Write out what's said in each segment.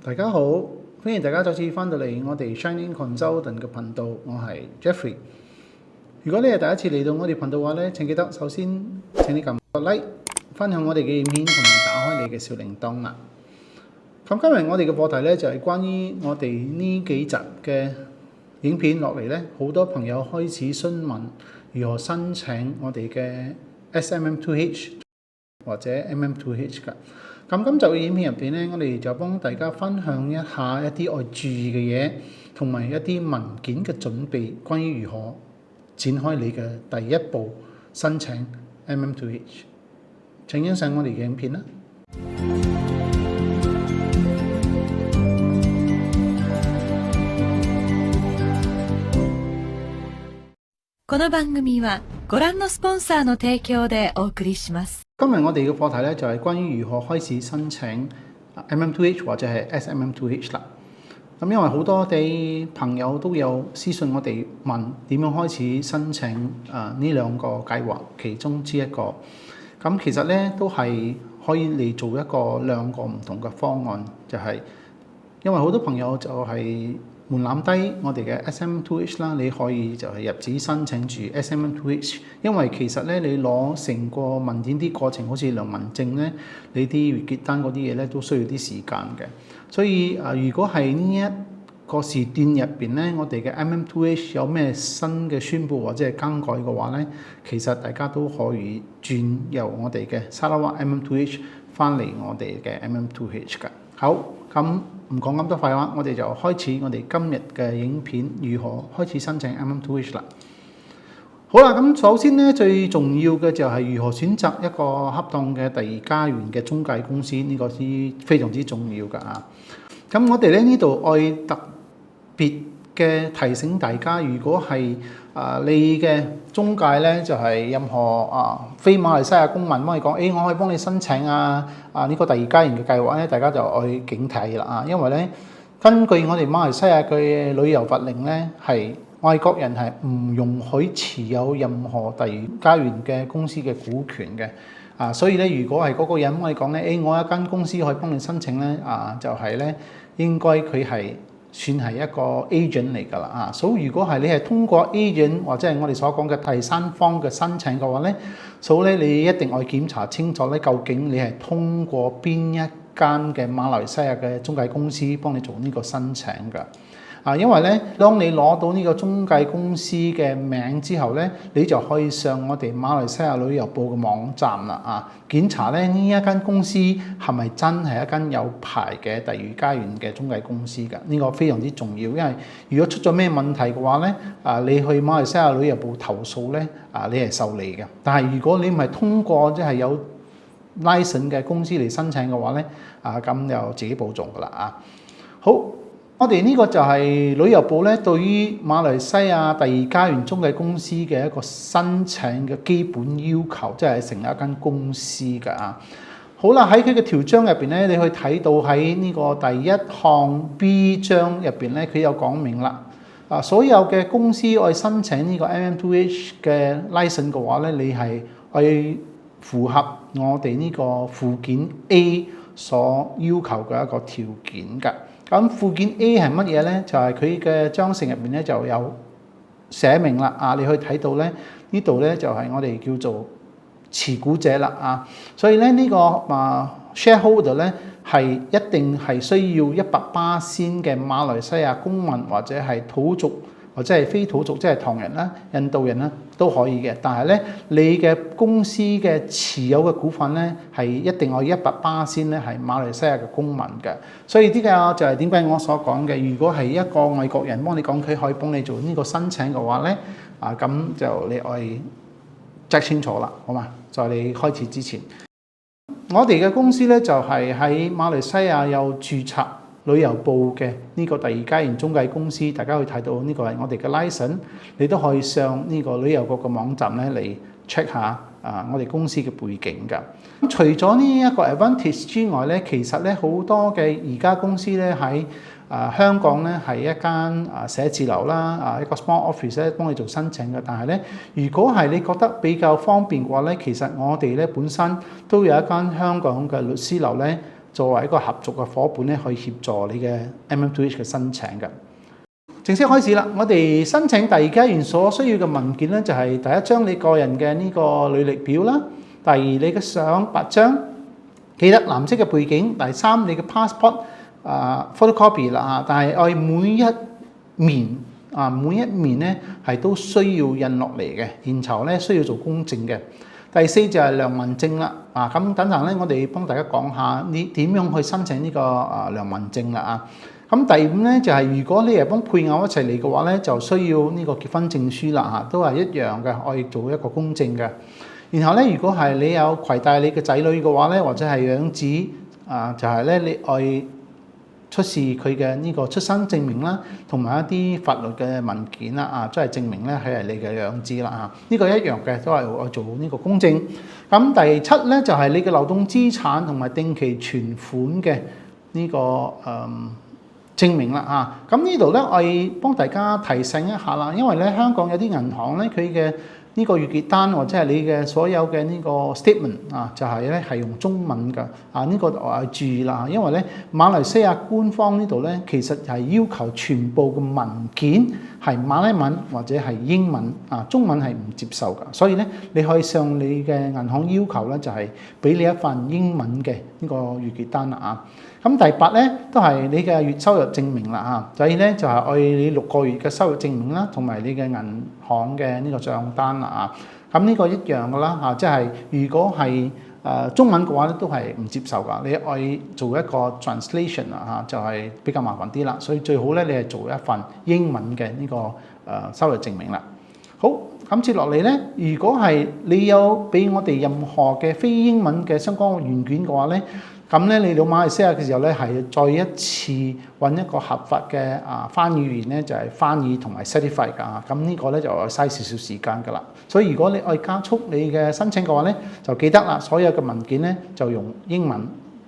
大家好，歡迎大家再次翻到嚟我哋 Shining Consultant 嘅頻道，我係 Jeffrey。如果你係第一次嚟到我哋頻道嘅話咧，請記得首先請你撳個 like， 分享我哋嘅影片同埋打開你嘅小鈴鐺啦。咁今日我哋嘅課題咧就係關於我哋呢幾集嘅影片落嚟咧，好多朋友開始詢問如何申請我哋嘅 SMM2H 或者 MM2H 㗎。咁今集嘅影片入邊咧，我哋就幫大家分享一下一啲我注意嘅嘢，同埋一啲文件嘅準備，關於如何展開你嘅第一步申請 MM2H。請欣賞我哋嘅影片啦。この番組はご覧のスポンサーの提供でお送りします。今日我哋嘅課題咧就係關於如何開始申請 MM2H 或者係 SMM2H 啦。咁因為好多啲朋友都有私信我哋問點樣開始申請呢兩個計劃其中之一個。咁其實咧都係可以嚟做一個兩個唔同嘅方案，就係因為好多朋友就係門檻低，我哋嘅 SMM2H 啦，你可以就係入紙申請住 SMM2H， 因為其實咧你攞成個文件啲過程，好似良民證咧，你啲月結單嗰啲嘢咧都需要啲時間嘅。所以如果係呢一個時段入邊咧，我哋嘅 MM2H 有咩新嘅宣佈或者係更改嘅話咧，其實大家都可以轉由我哋嘅 Sarawak MM2H 翻嚟我哋嘅 MM2H 㗎。好，咁唔講咁多廢話，我哋就開始我哋今日嘅影片，如何開始申請 MM2H 啦。好啦，咁首先咧最重要嘅就係如何選擇一個恰當嘅第二家園嘅中介公司，呢個係非常之重要㗎啊。咁我哋咧呢度愛特別嘅提醒大家，如果係你嘅中介咧就係任何非馬來西亞公民幫你講，我可以幫你申請呢個第二家園嘅計劃咧，大家就愛警惕啦啊！因為咧根據我哋馬來西亞嘅旅遊法令咧，係外國人係唔容許持有任何第二家園嘅公司嘅股權嘅所以咧如果係嗰個人幫你講咧，我有一間公司可以幫你申請咧就係咧應該佢係算係一個 agent 嚟㗎啦所以如果係你係通過 agent 或者係我哋所講嘅第三方嘅申請嘅話咧，所以咧你一定要檢查清楚咧，究竟你係通過邊一間嘅馬來西亞嘅中介公司幫你做呢個申請㗎。因為咧，當你攞到呢個中介公司嘅名之後咧，你就可以上我哋馬來西亞旅遊部嘅網站啦檢查咧呢一間公司係咪真係一間有牌嘅第二家園嘅中介公司㗎？呢個非常之重要，因為如果出咗咩問題嘅話咧，你去馬來西亞旅遊部投訴咧，你係受理嘅。但係如果你唔係通過即係有 license 嘅公司嚟申請嘅話咧，咁就自己保重㗎啦好。我哋呢個就係旅遊部咧對於馬來西亞第二家園中介公司嘅一個申請嘅基本要求，即係成立一間公司㗎好啦，喺佢嘅條章入邊咧，你可以睇到喺呢個第一項 B 章入邊咧，佢有講明啦。所有嘅公司愛申請呢個 MM2H 嘅 license 嘅話咧，你係愛符合我哋呢個附件 A 所要求嘅一個條件㗎。咁附件 A 係乜嘢咧？就係佢嘅章程入邊咧就有寫明啦你可以睇到咧呢度咧就係我哋叫做持股者啦所以咧呢個shareholder 咧係一定係需要100%嘅馬來西亞公民或者係土族或者係非土族，即係唐人啦、印度人啦都可以嘅。但係咧你嘅公司嘅持有嘅股份咧係一定要100%咧係馬來西亞嘅公民嘅。所以呢個就係點解我所講嘅，如果係一個外國人幫你講，佢可以幫你做呢個申請嘅話咧咁就你可以 check 清楚啦，好嘛？在你開始之前，我哋嘅公司咧就係喺馬來西亞有註冊旅遊部嘅呢個第二家園中介公司，大家可以睇到呢個係我哋嘅 license， 你都可以上呢個旅遊局嘅網站咧嚟 check 下我哋公司嘅背景㗎。除咗呢一個 advantage 之外咧，其實咧好多嘅而家公司咧喺香港咧係一間寫字樓啦，一個 small office 咧幫你做申請嘅。但係咧，如果係你覺得比較方便嘅話咧，其實我哋咧本身都有一間香港嘅律師樓咧，作為一個合作嘅伙伴咧，去協助你嘅 MM2H 嘅申請嘅。正式開始啦！我哋申請第二階段所需要嘅文件咧，就係第一張你個人嘅呢個履歷表啦，第二你嘅相8張，記得藍色嘅背景，第三你嘅 passport photocopy 啦，但係我哋每一面咧係都需要印落嚟嘅，現酬咧需要做公證嘅。第四就係良民證啦，咁等陣咧我哋幫大家講下你點樣去申請呢個良民證啦。咁第五咧就係如果你係幫配偶一齊嚟嘅話咧，就需要呢個結婚證書啦，都係一樣嘅，我哋做一個公證嘅。然後咧，如果係你有攜帶你嘅仔女嘅話咧，或者係養子就係咧你愛出示佢嘅呢個出生證明啦，同埋一啲法律嘅文件啦，即係證明咧佢係你嘅養子啦。呢個一樣嘅，都係我做呢個公證。咁第七咧就係你嘅流動資產同埋定期存款嘅呢個證明啦。咁呢度咧我哋幫大家提醒一下啦，因為咧香港有啲銀行咧佢嘅呢個月結單或者係你嘅所有嘅呢個 statement 就係咧係用中文㗎。呢個我注意啦，因為咧馬來西亞官方呢度咧其實係要求全部嘅文件係馬來文或者係英文，中文係唔接受㗎。所以咧你可以向你嘅銀行要求咧就係俾你一份英文嘅呢個月結單啦。咁第8咧都係你嘅月收入證明啦。所以咧就係按你6個月嘅收入證明啦，同埋你嘅銀行嘅呢個帳單啦。咁呢個一樣㗎啦。即係如果係中文嘅話咧，都係唔接受㗎。你愛做一個 translation 就係比較麻煩啲啦。所以最好咧，你係做一份英文嘅呢個收入證明啦。好，咁接落嚟咧，如果係你有俾我哋任何嘅非英文嘅相關原件嘅話咧，咁咧你到馬來西亞嘅時候咧，係再一次揾一個合法嘅翻譯員咧，就係翻譯同埋 certify 㗎。咁呢個咧就嘥少少時間㗎啦。所以如果你愛加速你嘅申請嘅話咧，就記得啦，所有嘅文件咧就用英文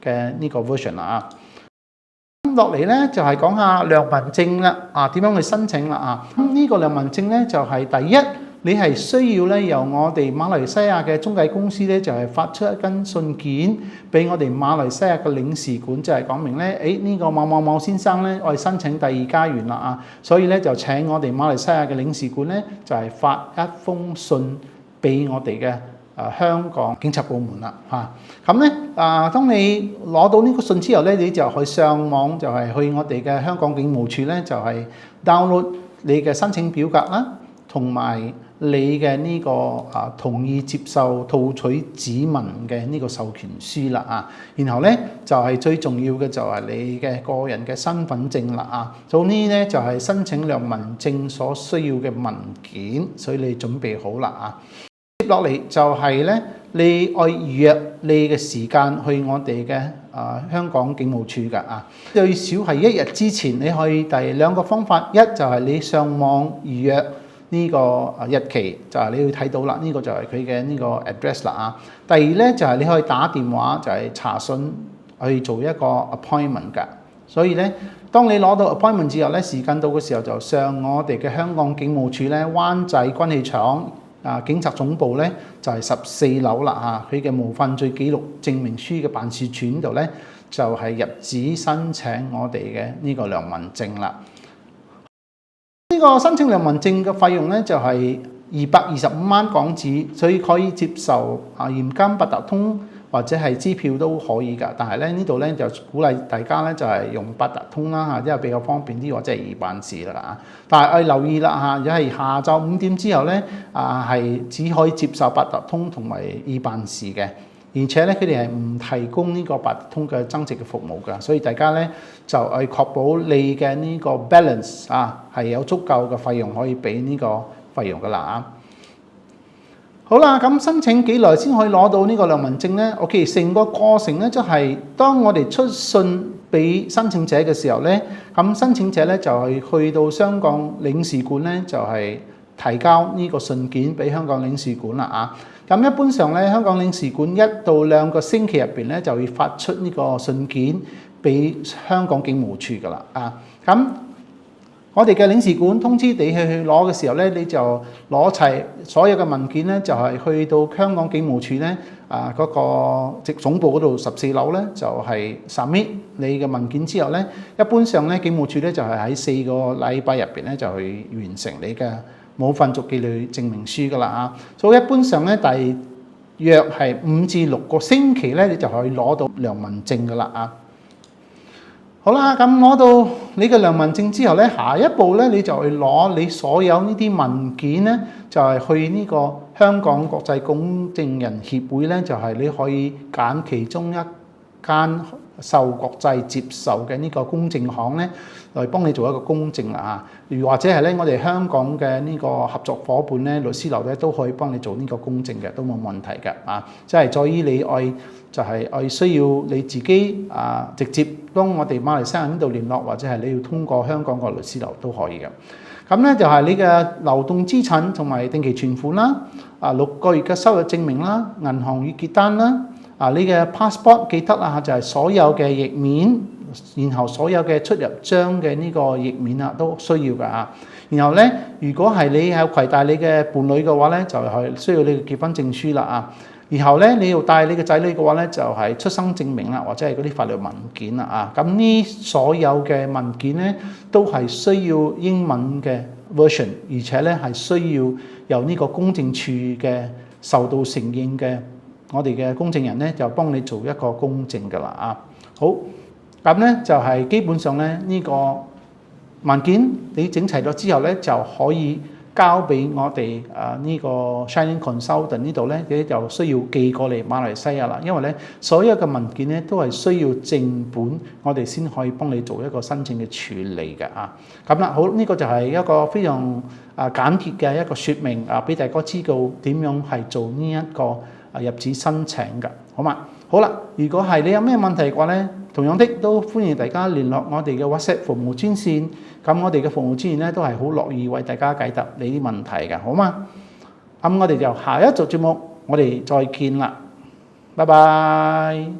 嘅呢個 version 啦。咁落嚟咧就係講下良民證啦。點樣去申請啦？咁呢個良民證咧就係第一，你係需要咧由我哋馬來西亞嘅中介公司咧就係發出一根信件俾我哋馬來西亞嘅領事館，就係講明咧，呢個某某某先生咧我哋申請第二階段啦。所以咧就請我哋馬來西亞嘅領事館咧就係發一封信俾我哋嘅香港警察部門啦。咁咧當你攞到呢個信之後咧，你就去上網就係去我哋嘅香港警務處咧就係 download 你嘅申請表格啦，同埋你嘅呢個同意接受套取指紋嘅呢個授權書啦。然後咧就係最重要嘅就係你嘅個人嘅身份證啦。總之咧就係申請良民證所需要嘅文件，所以你準備好啦。接落嚟就係咧你愛預約你嘅時間去我哋嘅香港警務處㗎。最少係1日之前，你可以第2個方法，一就係你上網預約呢個日期，就係你要睇到啦，呢個就係佢嘅呢個 address 啦。第二咧就係你可以打電話就係查詢去做一個 appointment 㗎。所以咧，當你攞到 appointment 之後咧，時間到嘅時候就上我哋嘅香港警務處咧灣仔軍器廠警察總部咧就係14樓啦。佢嘅無犯罪記錄證明書嘅辦事處度咧就係入紙申請我哋嘅呢個良民證啦。呢個申請良民證嘅費用咧就係225蚊港紙，所以可以接受現金、八達通或者係支票都可以㗎。但係咧呢度咧就鼓勵大家咧就係用八達通啦，因為比較方便啲，或者係易辦事啦。但係留意啦，如果係下晝5點之後咧係只可以接受八達通同埋易辦事嘅。而且咧，佢哋係唔提供呢個八達通嘅增值嘅服務㗎，所以大家咧就係確保你嘅呢個 balance 係有足夠嘅費用可以俾呢個費用㗎啦。好啦，咁申請幾耐先可以攞到呢個良民證咧？OK， 成個過程咧，即係當我哋出信俾申請者嘅時候咧，咁申請者咧就係去到香港領事館咧，就係提交呢個信件俾香港領事館啦。咁一般上咧，香港領事館1到2個星期入邊咧，就會發出呢個信件俾香港警務處㗎啦。咁我哋嘅領事館通知你去攞嘅時候咧，你就攞齊所有嘅文件咧，就係去到香港警務處咧嗰個直總部嗰度14樓咧，就係 submit 你嘅文件之後咧，一般上咧警務處咧就係喺4個禮拜入邊咧就去完成你嘅冇份續紀律證明書噶啦啊。所以一般上咧大約係5至6個星期咧，你就可以攞到良民證噶啦啊。好啦，咁攞到你嘅良民證之後咧，下一步咧你就去攞你所有呢啲文件咧，就係去呢個香港國際公證人協會咧，就係你可以揀其中一間受國際接受嘅呢個公證行咧，嚟幫你做一個公證啦啊。如或者係咧，我哋香港嘅呢個合作伙伴咧，律師樓咧都可以幫你做呢個公證嘅，都冇問題嘅啊。即係在於你愛就係愛需要你自己直接當我哋馬來西亞呢度聯絡，或者係你要通過香港個律師樓都可以嘅。咁咧就係你嘅流動資產同埋定期存款啦，6個月嘅收入證明啦，銀行月結單啦。你嘅 passport 記得啦，就係所有嘅頁面，然後所有嘅出入章嘅呢個頁面啊，都需要㗎啊。然後咧，如果係你有攜帶你嘅伴侶嘅話咧，就係需要你嘅結婚證書啦啊。然後咧，你要帶你嘅仔女嘅話咧，就係出生證明啦，或者係嗰啲法律文件啦啊。咁呢所有嘅文件咧，都係需要英文嘅 version， 而且咧係需要由呢個公證處嘅受到承認嘅我哋嘅公證人咧，就幫你做一個公證㗎啦啊。好，咁咧就係基本上咧呢個文件你整齊咗之後咧，就可以交俾我哋呢個 Shining Consultant 呢度咧，你就需要寄過嚟馬來西亞啦。因為咧所有嘅文件咧都係需要正本，我哋先可以幫你做一個申請嘅處理嘅啊。咁啦，好，呢個就係一個非常簡潔嘅一個説明啊，俾大家知道點樣係做呢一個入紙申請嘅，好嘛？好啦，如果係你有咩問題嘅話咧，同樣的都歡迎大家聯絡我哋嘅 WhatsApp 服務專線。咁我哋嘅服務專員咧都係好樂意為大家解答你啲問題嘅，好嘛？咁我哋就下一集節目，我哋再見啦，拜拜。